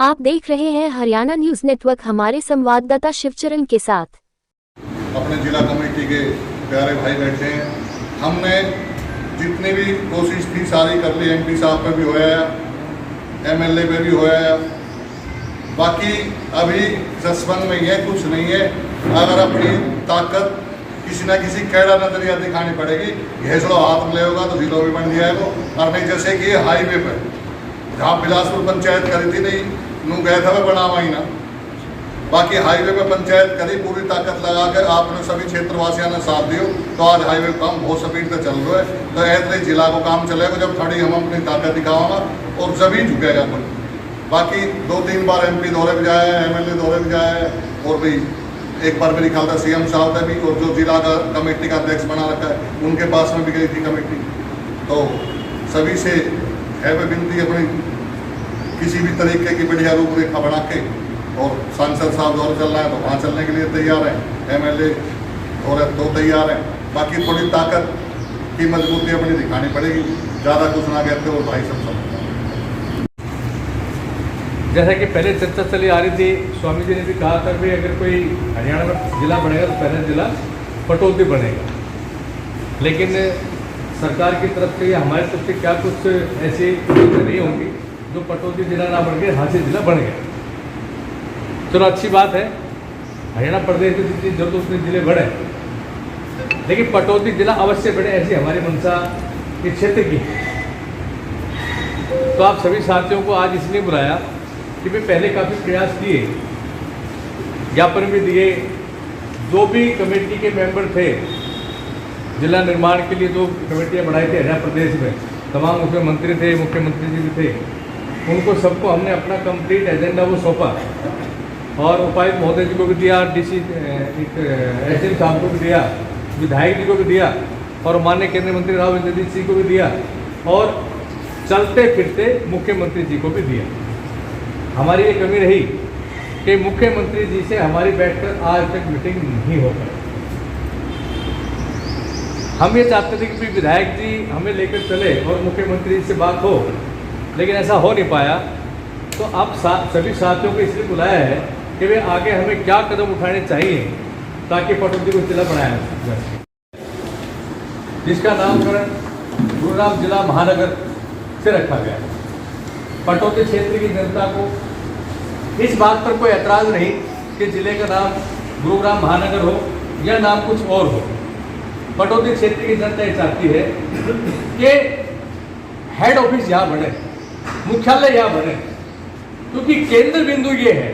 आप देख रहे हैं हरियाणा न्यूज नेटवर्क। हमारे संवाददाता शिवचरण के साथ। अपने जिला कमेटी के प्यारे भाई बैठे हैं। हमने जितनी भी कोशिश थी सारी कर ली। एमपी साहब पे भी होया, एमएलए पे भी होया, बाकी अभी जसवंत में यह कुछ नहीं है। अगर अपनी ताकत किसी ना किसी कैड़ा नजरिया दिखानी पड़ेगी। घेसड़ो हाथ में ले होगा तो जिलों में बन जाएगा। और नहीं जैसे कि ये हाईवे पर जहाँ बिलासपुर पंचायत करी थी, नहीं नू गया था मैं बनावा ही ना, बाकी हाईवे पे पंचायत करी पूरी ताकत लगा कर। आपने सभी क्षेत्रवासियों ने साथ दियो तो आज हाईवे काम बहुत स्पीड से चल रहा है। तो ऐसे जिला को काम चलेगा जब थोड़ी हम अपनी ताकत दिखाऊंगा और जब ही झुकेगा कोई। बाकी 2-3 बार एमपी दौरे पर जाया है, एमएलए दौरे पर जाया है, और भी एक बार मेरी ख्याल था सीएम साहब ने भी, और जो जिला का कमेटी का अध्यक्ष बना रखा है उनके पास में भी गई थी कमेटी। तो सभी से है विनती अपनी किसी भी तरीके की बढ़िया रूपरेखा बना के, और सांसद साहब दौरे चल रहा है तो वहाँ चलने के लिए तैयार हैं, एमएलए दौरे तो तैयार हैं। बाकी थोड़ी ताकत की मजबूती अपनी दिखानी पड़ेगी, ज़्यादा कुछ ना कहते और भाई सब समझ। जैसा कि पहले चर्चा चली आ रही थी, स्वामी जी ने भी कहा था कि अगर कोई हरियाणा में जिला बनेगा तो पहला जिला पटौदी बनेगा। लेकिन सरकार की तरफ से या हमारी तरफ से क्या कुछ ऐसी चीज़ें नहीं होंगी जो पटौदी जिला ना बन के हासिल जिला बन गया। चलो अच्छी बात है, हरियाणा प्रदेश में जितनी जरूरत उतने जिले बढ़े, लेकिन पटौदी जिला अवश्य बढ़े, ऐसी हमारी मंशा इस क्षेत्र की। तो आप सभी साथियों को आज इसलिए बुलाया कि वे पहले काफ़ी प्रयास किए, ज्ञापन भी दिए। जो भी कमेटी के मेंबर थे, जिला निर्माण के लिए जो कमेटियाँ बनाई थी हरियाणा प्रदेश में, तमाम उसमें मंत्री थे, मुख्यमंत्री जी भी थे, उनको सबको हमने अपना कंप्लीट एजेंडा वो सौंपा, और उपायुक्त महोदय जी को भी दिया, डीसी एसडीएम साहब को भी दिया, विधायक जी को भी दिया, और माननीय केंद्रीय मंत्री राव इंद्रजीत सिंह को भी दिया, और चलते फिरते मुख्यमंत्री जी को भी दिया। हमारी ये कमी रही कि मुख्यमंत्री जी से हमारी बैठकर आज तक मीटिंग नहीं हो पाई। हम ये चाहते थे कि विधायक जी हमें लेकर चले और मुख्यमंत्री जी से बात हो, लेकिन ऐसा हो नहीं पाया। तो अब सभी साथियों को इसलिए बुलाया है कि वे आगे हमें क्या कदम उठाने चाहिए ताकि पटौदी को जिला बनाया जाए, जिसका नामकरण गुरुग्राम जिला महानगर से रखा गया। पटौदी क्षेत्र की जनता को इस बात पर कोई ऐतराज़ नहीं कि जिले का नाम गुरुग्राम महानगर हो या नाम कुछ और हो। पटौदी क्षेत्र की जनता ये चाहती है कि हेड ऑफिस यहाँ बने, मुख्यालय यहाँ बने, क्योंकि केंद्र बिंदु ये है।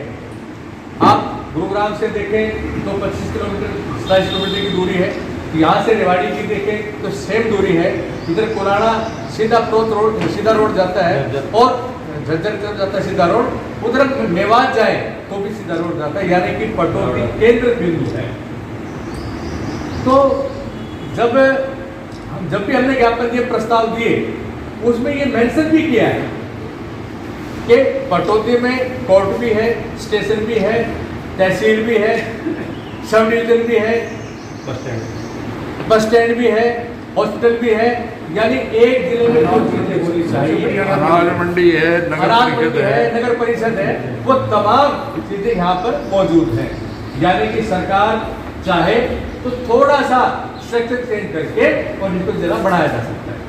आप गुरुग्राम से देखें तो 25 किलोमीटर 27 किलोमीटर की दूरी है, यहाँ से रेवाड़ी की देखें तो सेम दूरी है। इधर कोलाड़ा सीधा रोड जाता है, और झज्जर तरफ जाता है सीधा रोड, उधर मेवात जाए तो भी सीधा रोड जाता है, यानी कि पटौदी केंद्र बिंदु है। तो जब भी हमने ज्ञापन दिए, प्रस्ताव दिए, उसमें ये मेंशन भी किया है कि पटौदी में कोर्ट भी है, स्टेशन भी है, तहसील भी है, सब डिवीजन भी है, बस स्टैंड भी है, हॉस्पिटल भी है, यानी एक जिले में जो चीजें होनी चाहिए, अनाज मंडी है, नगर परिषद है, वो तमाम चीजें यहाँ पर मौजूद हैं। यानी कि सरकार चाहे तो थोड़ा सा स्ट्रक्चर चेंज करके और इसको जिला बढ़ाया जा सकता है।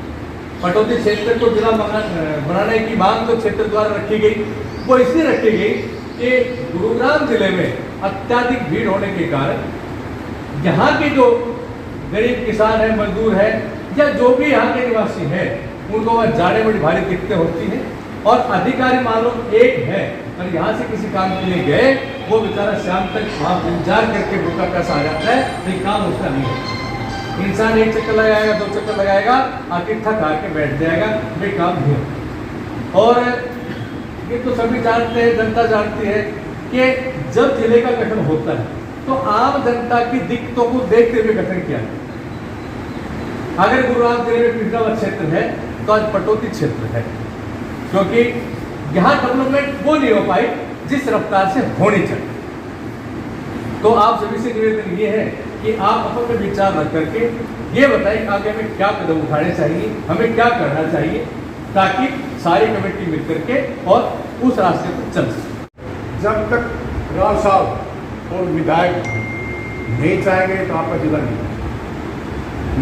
पटौदी क्षेत्र को जिला बनाने की मांग तो क्षेत्र द्वारा रखी गई, वो इसलिए रखी गई कि गुरुग्राम जिले में अत्याधिक भीड़ होने के कारण यहाँ के जो गरीब किसान है, मजदूर है, या जो भी यहाँ के निवासी हैं, उनको वह जाने बड़ी भारी दिक्कतें होती हैं। और अधिकारी मान लो एक है और यहाँ से किसी काम के लिए गए, वो बेचारा शाम तक वहाँ इंतजार करके भूखा प्यासा आ जाता है, लेकिन काम उसका नहीं है। इंसान एक चक्कर लगाएगा, 2 चक्कर लगाएगा, आखिर थक आके बैठ जाएगा, वे काम नहीं होता। और ये तो सभी जानते हैं, जनता जानती है कि जब जिले का गठन होता है तो आम जनता की दिक्कतों को देखते हुए गठन किया जाता है। अगर गुरुग्राम जिले में पिछड़ा क्षेत्र है तो आज पटौदी क्षेत्र है, क्योंकि यहाँ डेवलपमेंट वो नहीं हो पाई जिस रफ्तार से होनी चाहिए। तो आप सभी से निवेदन ये है कि आप अपने विचार रख करके ये बताएं कि आगे हमें क्या कदम उठाने चाहिए, हमें क्या करना चाहिए, ताकि सारी कमेटी मिलकर के और उस रास्ते पर चल सके। जब तक राव साहब और विधायक नहीं चाहेंगे तो आपका जिला नहीं है।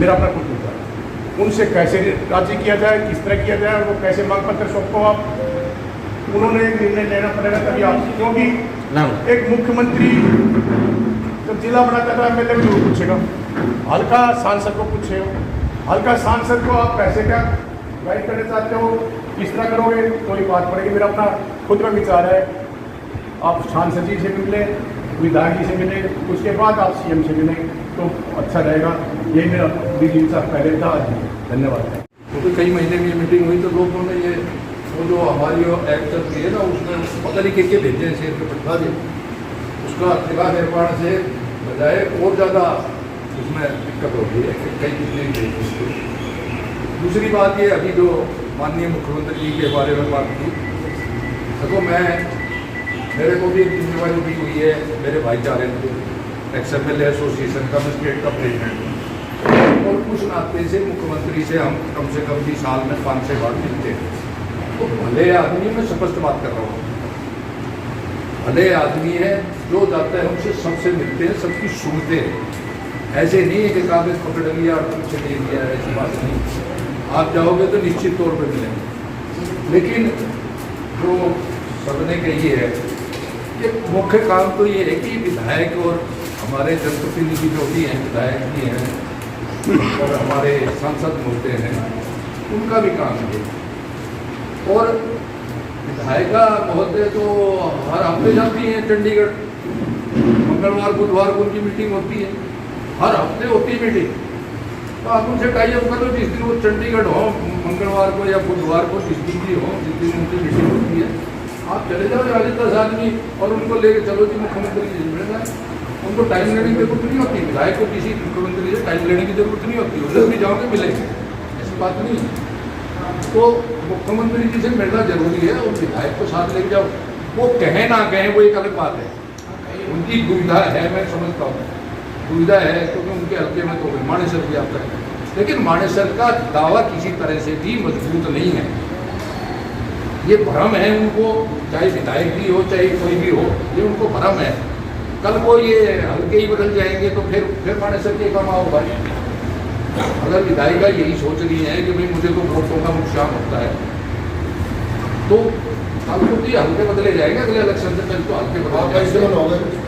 मेरा अपना कुछ विचार है। उनसे कैसे राजी किया जाए, किस तरह किया जाए, और वो कैसे मांग पत्र सौंपो आप, उन्होंने एक निर्णय लेना पड़ेगा तभी आप, क्योंकि एक मुख्यमंत्री जब जिला बनाता था एमएलए को पूछेगा, हल्का सांसद को पूछे हो, हल्का सांसद को आप पैसे क्या गाइड करना चाहते हो, किस तरह करोगे, कोई बात पड़ेगी। मेरा अपना खुद का विचार है, आप सांसद जी से मिले, विधायक जी से मिले, उसके बाद आप सीएम से मिले तो अच्छा रहेगा। यही मेरा दिल का पहले था। धन्यवाद। क्योंकि कई महीने में ये मीटिंग हुई तो लोगों ने ये वो जो हमारी एक्ट चल रही है ना, उसमें बहुत तरीके के भेजे हैं शेर के पटवा दे, उसका ठेका निर्माण से बजाय और ज़्यादा उसमें दिक्कत हो रही है कि कई कितने भेजे। दूसरी बात ये, अभी जो माननीय मुख्यमंत्री जी के बारे में बात की, देखो मेरे को भी एक जिम्मेवारी दी हुई है मेरे भाईचारे में, XMLA एसोसिएशन का मैं स्टेट का प्रेसिडेंट हूँ, और कुछ नाते से मुख्यमंत्री से हम कम से कम भी साल में 5-6 बार मिलते हैं। तो भले आदमी, मैं स्पष्ट बात कर रहा हूँ, भले आदमी है, जो जाता है उनसे सबसे मिलते हैं, सबकी सुनते हैं। ऐसे नहीं है कि कागज पकड़ लिया और तुमसे दे दिया, ऐसी बात नहीं। आप जाओगे तो निश्चित तौर पर मिलेंगे। लेकिन जो सबने कही है कि मुख्य काम तो ये है कि विधायक और हमारे जनप्रतिनिधि जो भी हैं, विधायक भी हैं और हमारे सांसद होते हैं, उनका भी काम है। और विधायिका महोदय तो हर हफ्ते जाती हैं चंडीगढ़, मंगलवार बुधवार को उनकी मीटिंग होती है, हर हफ्ते होती है मीटिंग। तो आप उनसे टाइप कर लो, जिस दिन वो चंडीगढ़ हो, मंगलवार को या बुधवार को, जिस दिन भी हो, जिस दिन उनकी मीटिंग होती है, आप चले जाओ 10 आदमी और उनको लेके चलो जी मुख्यमंत्री जी मिल रहा है। उनको टाइम लेने की जरूरत नहीं होती, विधायक को किसी मुख्यमंत्री से टाइम लेने की जरूरत नहीं होती, उधर भी जाओगे मिलेंगे, ऐसी बात नहीं है। तो मुख्यमंत्री जी से मिलना जरूरी है, और विधायक को साथ लेके जाओ। वो कहें ना कहें वो एक अलग बात है, उनकी दुविधा है, मैं समझता हूँ दुविधा है, क्योंकि उनके हल्के में तो मानेसर भी आता है, लेकिन मानेसर का दावा किसी तरह से भी मजबूत नहीं है। ये भ्रम है उनको, चाहे विधायक भी हो चाहे कोई भी हो, ये उनको भ्रम है। कल को ये हल्के ही बदल जाएंगे तो फिर मानेसर के काम आओ भाई। अगर विधायिका यही सोच रही है कि भाई मुझे तो वोटों का नुकसान होता है, तो कल को ये हल्के बदले जाएंगे, अगले इलेक्शन से पहले तो हल्के बदल,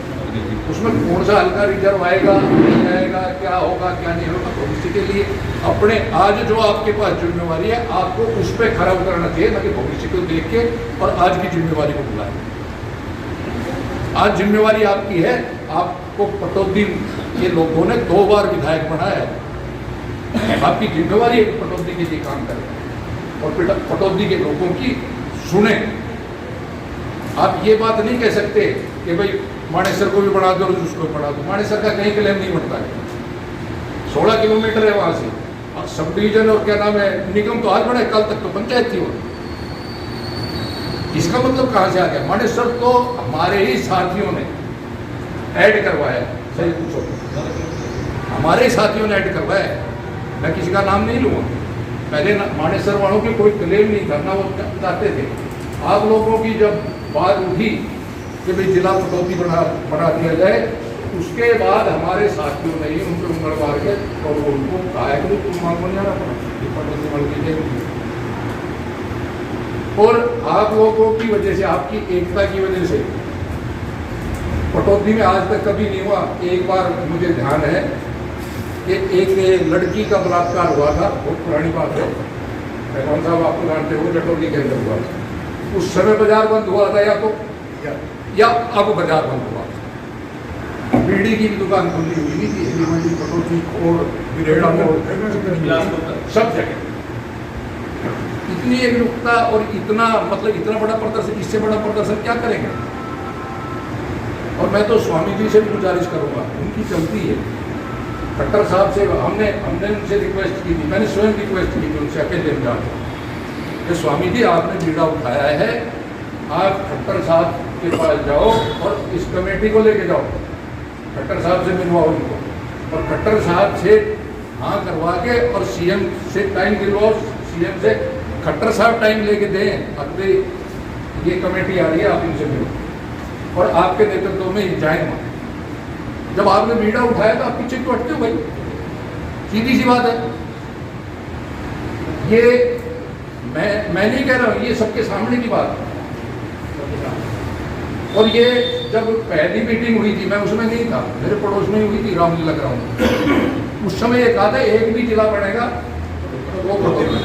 उसमें कौन सा हल्का रिजर्व आएगा नहीं आएगा, क्या होगा क्या नहीं होगा, भविष्य के लिए अपने आज जो आपके पास जिम्मेवारी है आपको उस पर खरा उतरना चाहिए, ना कि भविष्य को देख के और आज की जिम्मेवारी को भुलाएं। आज जिम्मेवारी आपकी है, आपको पटौदी के लोगों ने 2 बार विधायक बनाया है, आपकी जिम्मेवारी है पटौदी के लिए काम करें और पटौदी के लोगों की सुने। आप ये बात नहीं कह सकते कि भाई मानेसर को भी बढ़ा दो और उसको भी बढ़ा दो। मानेसर का कहीं क्लेम नहीं बनता है, 16 किलोमीटर है वहाँ से, और सब डिवीजन और क्या नाम है निगम तो आज बड़ा है, कल तक तो पंचायत थी वो। इसका मतलब कहाँ से आ गया? मानेसर तो हमारे ही साथियों ने ऐड करवाया, सही पूछो, हमारे ही साथियों ने ऐड करवाया, मैं किसी का नाम नहीं लूँगा। पहले मानेसर वालों की कोई क्लेम नहीं था, ना वो चाहते थे। आप लोगों की जब बात उठी कि भाई जिला पटौदी बना दिया जाए, उसके बाद हमारे साथियों ने ही उनको मंगलवार के और उनको कहा है कि तुम मांगो नहीं आ रहा पटौदी बन कीजिए। और आप लोगों की वजह से, आपकी एकता की वजह से पटौदी में आज तक कभी नहीं हुआ। एक बार मुझे ध्यान है कि एक लड़की का बलात्कार हुआ था, बहुत पुरानी बात है, पहलवान साहब आपको जानते हो, जटौली के अंदर हुआ था। उस समय बाजार बंद हुआ था, या अब बाजार बंद हुआ था। बीड़ी की भी दुकान खुली हुई नहीं थी, कटौती और बिरेड़ा सब जगह। इतनी एकजुटता और इतना बड़ा प्रदर्शन, इससे बड़ा प्रदर्शन क्या करेंगे? और मैं तो स्वामी जी से भी गुजारिश करूंगा, उनकी चलती है, खट्टर साहब से हमने उनसे रिक्वेस्ट की थी, मैंने स्वयं रिक्वेस्ट की थी उनसे अकेले में जाकर कि स्वामी जी आपने बीड़ा उठाया है, आप खट्टर साहब के पास जाओ और इस कमेटी को लेके जाओ, खट्टर साहब से मिलवाओ उनको, और खट्टर साहब से हाँ करवा के और सीएम से टाइम दिलवाओ, सीएम से खट्टर साहब टाइम लेके दें, अगले ये कमेटी आ रही है, आप इनसे मिलो और आपके नेतृत्व में ये जाएंगे वहाँ। जब आपने मीडिया उठाया तो आप पीछे क्यों हटते हो भाई? सीधी सी बात है। ये मैं नहीं कह रहा हूँ, ये सबके सामने की बात है। और ये जब पहली मीटिंग हुई थी, मैं उसमें नहीं था, मेरे पड़ोस में ही हुई थी रामलीला ग्राउंड। उस समय ये कहा था एक भी जिला बनेगा तो वो बनेगा।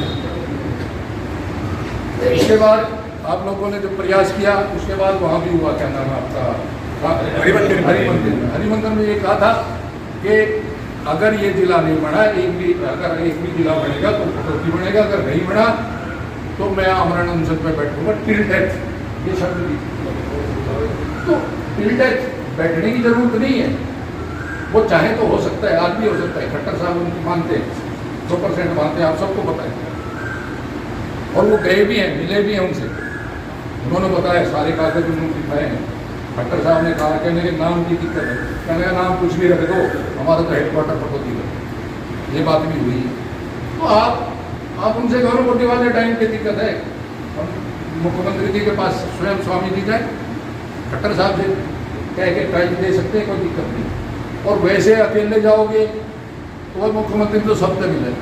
उसके बाद आप लोगों ने जो प्रयास किया, उसके बाद वहाँ भी हुआ, क्या नाम है आपका, हरिमंदिर में ये कहा था कि अगर ये जिला नहीं बना, अगर एक भी जिला बनेगा तो कटौती बनेगा, अगर नहीं बना तो मैं आमरण अनशन पे बैठूंगा टिल डेथ, ये शब्द दी। तो टिल डेथ बैठने की जरूरत नहीं है, वो चाहे तो हो सकता है, आज भी हो सकता है। खट्टर साहब उनकी मानते हैं, 100% मानते हैं, आप सबको पता है। और वो गए भी हैं, मिले भी हैं उनसे, उन्होंने बताया, सारे कागज उन्होंने दिखाए हैं। खट्टर साहब ने कहा कि मेरे नाम की दिक्कत है, कहने का नाम कुछ भी रख दो, हमारा तो हेडक्वार्टर पटौदी है। ये बात भी हुई है। तो आप उनसे कहो वोटी वाले टाइम की दिक्कत है, मुख्यमंत्री जी के पास स्वयं स्वामी जी जाए, खट्टर साहब से कह के टाइम दे सकते हैं, कोई दिक्कत नहीं। और वैसे अकेले जाओगे तो मुख्यमंत्री तो सबसे मिले।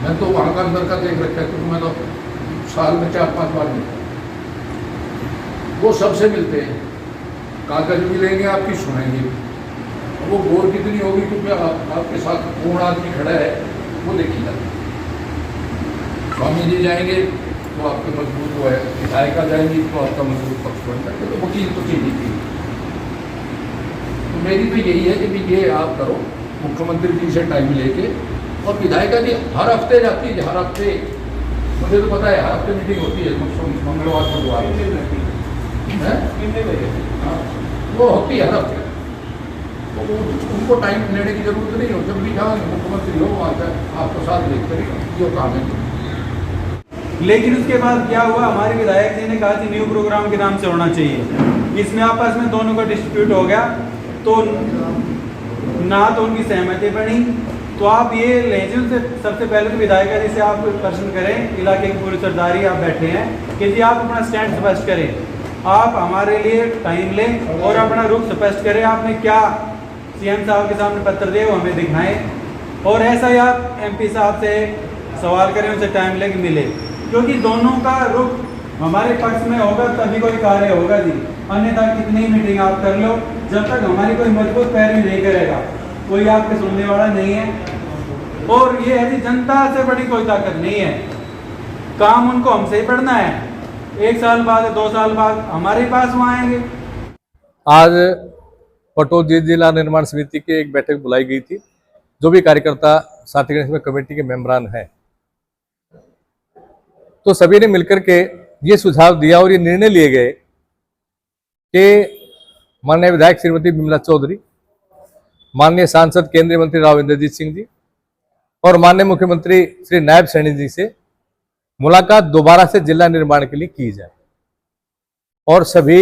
मैं तो वहाँ का अंदर का देख रखा है, क्योंकि मैं तो साल में 4-5 बार मिलता, वो सबसे मिलते हैं, कागज भी लेंगे, आपकी सुनेंगे। वो गोर कितनी होगी, क्योंकि आपके साथ कौन आदमी खड़ा है वो देखी जाती है। स्वामी जी जाएंगे तो आपके मजबूत वो है, विधायिका जाएंगी तो आपका मजबूत पक्ष बनता है, तो वकील तो चाहिए थी। तो मेरी तो यही है कि ये आप करो, मुख्यमंत्री जी से टाइम लेके। और विधायिका जी हर हफ्ते जाती है, हर हफ्ते, मुझे तो पता है हर हफ्ते मीटिंग होती है, मंगलवार बुधवार वो होती है हर हफ्ते। तो उनको टाइम लेने की जरूरत नहीं हो, जब भी जाओगे मुख्यमंत्री हो वहाँ जाए, आपको साथ देखते जो काम है। लेकिन उसके बाद क्या हुआ, हमारे विधायक जी ने कहा कि न्यू प्रोग्राम के नाम से होना चाहिए। इसमें आपस में दोनों का डिस्प्यूट हो गया, तो ना तो उनकी सहमति बनी। तो आप ये लें उनसे, सबसे पहले तो विधायक जी से आप प्रश्न करें, इलाके की पूरी सरदारी आप बैठे हैं, कि जी आप अपना स्टैंड स्पष्ट करें, आप हमारे लिए टाइम लें और अपना रुख स्पष्ट करें। आपने क्या सीएम साहब के सामने पत्र दिए वो हमें दिखाएं, और ऐसा ही आप एमपी साहब से सवाल करें, उनसे टाइम लेके मिले, क्योंकि दोनों का रुख हमारे पक्ष में होगा तभी कोई कार्य होगा जी। अन्यथा कितनी मीटिंग आप कर लो, जब तक हमारी कोई मजबूत पैरवी नहीं करेगा कोई आपके सुनने वाला नहीं है। और ये है जी, जनता से बड़ी कोई ताकत नहीं है, काम उनको हमसे ही पढ़ना है। 1 साल बाद 2 साल बाद हमारे पास वो आएंगे। आज पटौदी जिला निर्माण समिति की एक बैठक बुलाई गई थी, जो भी कार्यकर्ता साथीगण इसमें कमेटी के मेंबरान हैं, तो सभी ने मिलकर के ये सुझाव दिया और ये निर्णय लिए गए कि माननीय विधायक श्रीमती बिमला चौधरी, माननीय सांसद केंद्रीय मंत्री राव इंद्रजीत सिंह जी और माननीय मुख्यमंत्री श्री नायब सैनी जी से मुलाकात दोबारा से जिला निर्माण के लिए की जाए, और सभी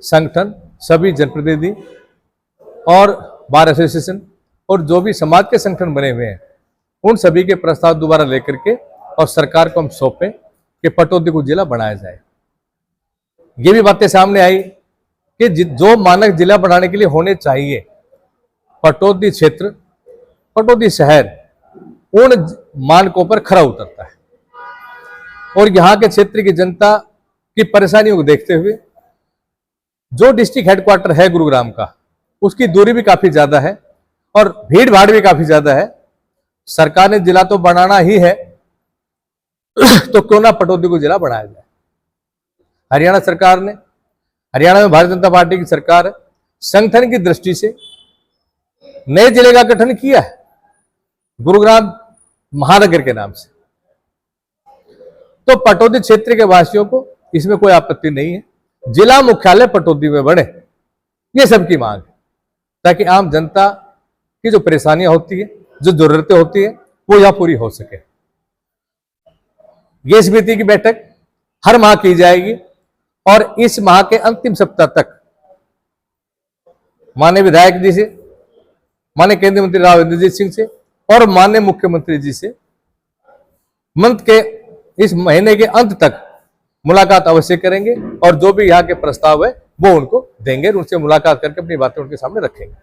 संगठन, सभी जनप्रतिनिधि और बार एसोसिएशन और जो भी समाज के संगठन बने हुए हैं, उन सभी के प्रस्ताव दोबारा लेकर के और सरकार को हम सौंपें कि पटौदी को जिला बनाया जाए। ये भी बातें सामने आई कि जो मानक जिला बनाने के लिए होने चाहिए, पटौदी क्षेत्र, पटौदी शहर उन मानकों पर खरा उतरता है। और यहाँ के क्षेत्र की जनता की परेशानियों को देखते हुए जो डिस्ट्रिक्ट हेडक्वार्टर है गुरुग्राम का, उसकी दूरी भी काफी ज्यादा है और भीड़ भाड़ भी काफी ज्यादा है। सरकार ने जिला तो बनाना ही है, तो क्यों ना पटौदी को जिला बनाया जाए। हरियाणा सरकार ने, हरियाणा में भारतीय जनता पार्टी की सरकार है, संगठन की दृष्टि से नए जिले का गठन किया है गुरुग्राम महानगर के नाम से। तो पटौदी क्षेत्र के वासियों को इसमें कोई आपत्ति नहीं है, जिला मुख्यालय पटौदी में बने, ये सबकी मांग है, ताकि आम जनता की जो परेशानियां होती है, जो जरूरतें होती है, वो यहां पूरी हो सके। ये समिति की बैठक हर माह की जाएगी और इस माह के अंतिम सप्ताह तक माननीय विधायक जी से, माननीय केंद्रीय मंत्री राव इंद्रजीत सिंह से और माननीय मुख्यमंत्री जी से मंथ के इस महीने के अंत तक मुलाकात अवश्य करेंगे और जो भी यहाँ के प्रस्ताव है वो उनको देंगे, उनसे मुलाकात करके अपनी बातें उनके सामने रखेंगे।